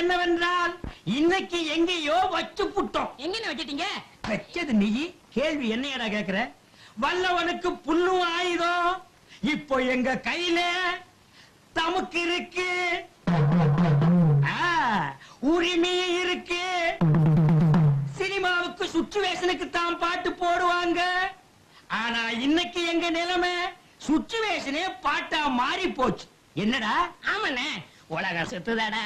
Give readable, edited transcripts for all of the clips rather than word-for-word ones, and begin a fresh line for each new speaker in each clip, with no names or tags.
என்னவென்றால் இன்னைக்கு எங்கேயோ வச்சு புட்டோம்.
எங்க வச்சிட்டீங்க?
வச்சது நீ. கேள்வி என்னையடா கேக்குற? வல்லவனுக்கு புல்லும் ஆயுதம் இப்போ எங்க கையில தமக்கு இருக்கு, உரிமை இருக்கு. சினிமாவுக்கு சுச்சுவேஷனுக்கு தான் பாட்டு போடுவாங்க. ஆனா இன்னைக்கு எங்க நிலைமை சுச்சுவேஷனே பாட்டா மாறி போச்சு. என்னடா?
ஆமாண்ணே, உலகம் சுத்துதாடா.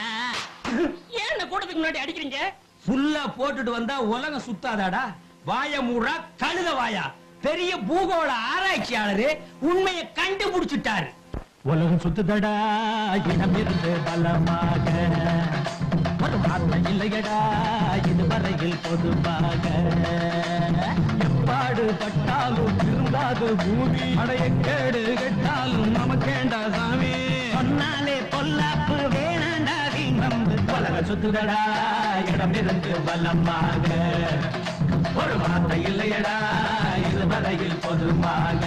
ஏன் கூட்டத்துக்கு முன்னாடி அடிக்கிறீங்க?
புல்லா போட்டுட்டு வந்தா உலகம் சுத்தாதாடா? வாய மூடா கழுத வாயா. பெரிய பூகோள ஆராய்ச்சியாளரு உண்மையை கண்டுபிடிச்சிட்டாரு.
உலகம் சுத்துதடா இடமிருந்து பலமாக, ஒரு வார்த்தை இல்லையடா இதுவரையில் பொதுவாக. எப்பாடு பட்டாலும் திருந்தாது பூமி, அடைய கேடு கெட்டாலும் நமக்கேண்டா சாமி.
சொன்னாலே பொல்லாப்பு வேணாண்டா வீம்பு.
உலகம் சுத்துதடா இடமிருந்து பலமாக, ஒரு வார்த்தை இல்லையடா இதுவரையில் பொதுவாக.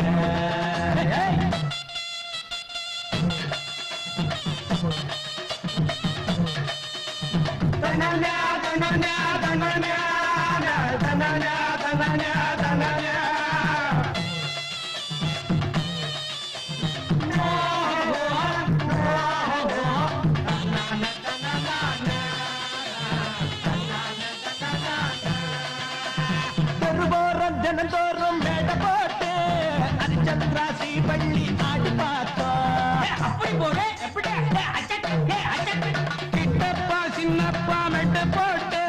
தினந்தோறும் மேட போட்டு அரிச்சந்திராசி பள்ளி ஆடி பார்த்தோம்.
அப்படி போடு. எப்படி?
கிட்டப்பா சின்னப்பா மெட்டு போட்டு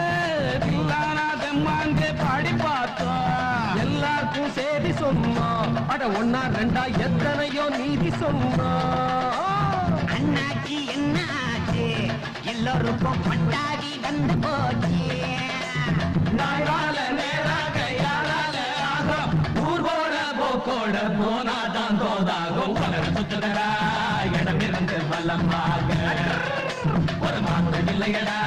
தில்லானாதம்மாங்க பாடி பார்த்தோம். எல்லாருக்கும் சேதி சொன்னோம். அட ஒன்னா ரெண்டா எத்தனையோ நீதி சொன்னோம்.
அண்ணாச்சி என்ன ஆச்சு? எல்லோருக்கும் பட்டாடி வந்து போச்சு.
நாயால நேராக யாரால ஆகும், ஊர்வோட போக்கோட போனாதான் தோதாகும். உலகம் சுத்துதடா இடமிருந்து பலமாக, ஒரு மாற்றம் இல்லையடா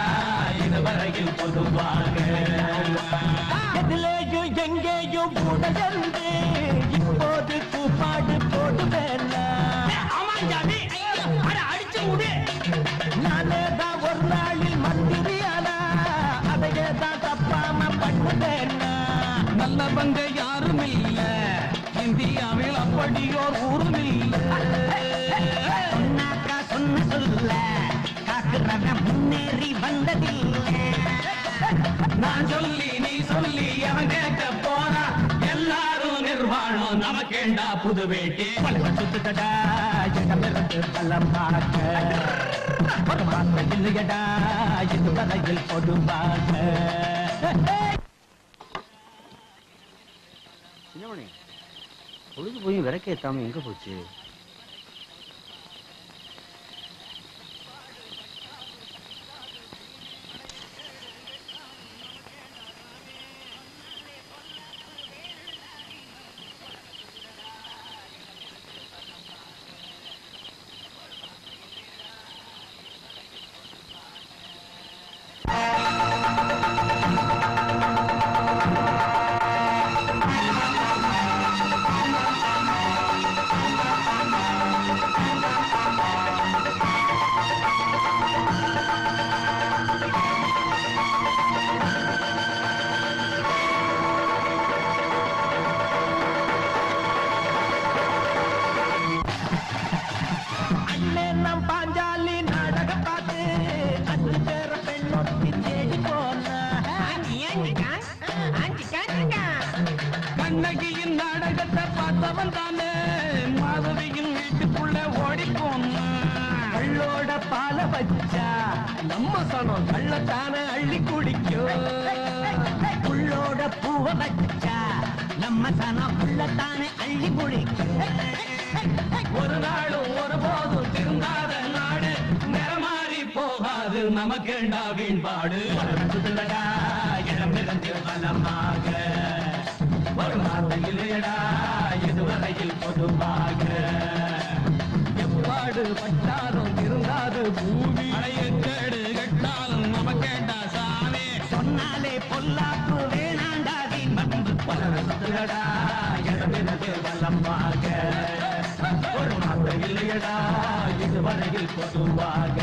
இதுவரையில் பொதுவாக. எதிலேயும் எங்கேயும் புடையந்து இப்போது கூப்பாடு போடுவேன்.
ஆமாஞ்சாமி, அடிச்சு விடு.
நானேதான் ஒரு நாளில் மந்திரியானா அதையேதான் தப்பாம பண்ணுவேன். நல்லவங்க யாரும் இல்ல இந்தியாவில், அப்படியோர் ஊரும் இல்ல.
சொன்னாக்கா சொன்ன சொல்ல காக்குறவன் முன்னேறி வந்ததில்லை.
நான் சொல்லி நீ சொல்லி அவன் கேட்க போனா எல்லாரும் நிர்வாணம். நமக்கேண்டா புது வேட்டி. சுத்துதடா இடமிருந்து பலமாக, ஒரு வார்த்தை இல்லையடா இதுவரையில் பொதுவாக.
சின்னமணி, பொழுது போய் விளக்கேத்தாம எங்க போச்சு?
கண்ணகியின் நாடகத்தை பார்த்தவன் தானே மாதவியின் வீட்டுக்குள்ள ஓடி போனான். கள்ளோட பால வச்சா நம்ம சனம் கள்ளத்தானே அள்ளி குடிக்கும்.
புள்ளோட பூவ வச்சா நம்ம சனம் புள்ளத்தானே அள்ளி குடிக்கும்.
ஒரு நாளும் ஒரு போதும் திருந்தாத நாடு நிறமாறி போகாது. நமக்கேண்டா வீண்பாடு. இடமிருந்து பலமாக, ஒரு வார்த்தை இல்லையடா இதுவரையில் பொதுவாக. எப்பாடு பட்டாலும் இருந்தாது பூமி, அடைய கேடு கட்டாலும் நமக்கேண்டா சாமி.
சொன்னாலே பொல்லாப்பு வேணாண்டா வீம்பு.
பலரசத்துலடா இடமிருந்து பலமாக, ஒரு வார்த்தை இல்லையடா இதுவரையில் பொதுவாக.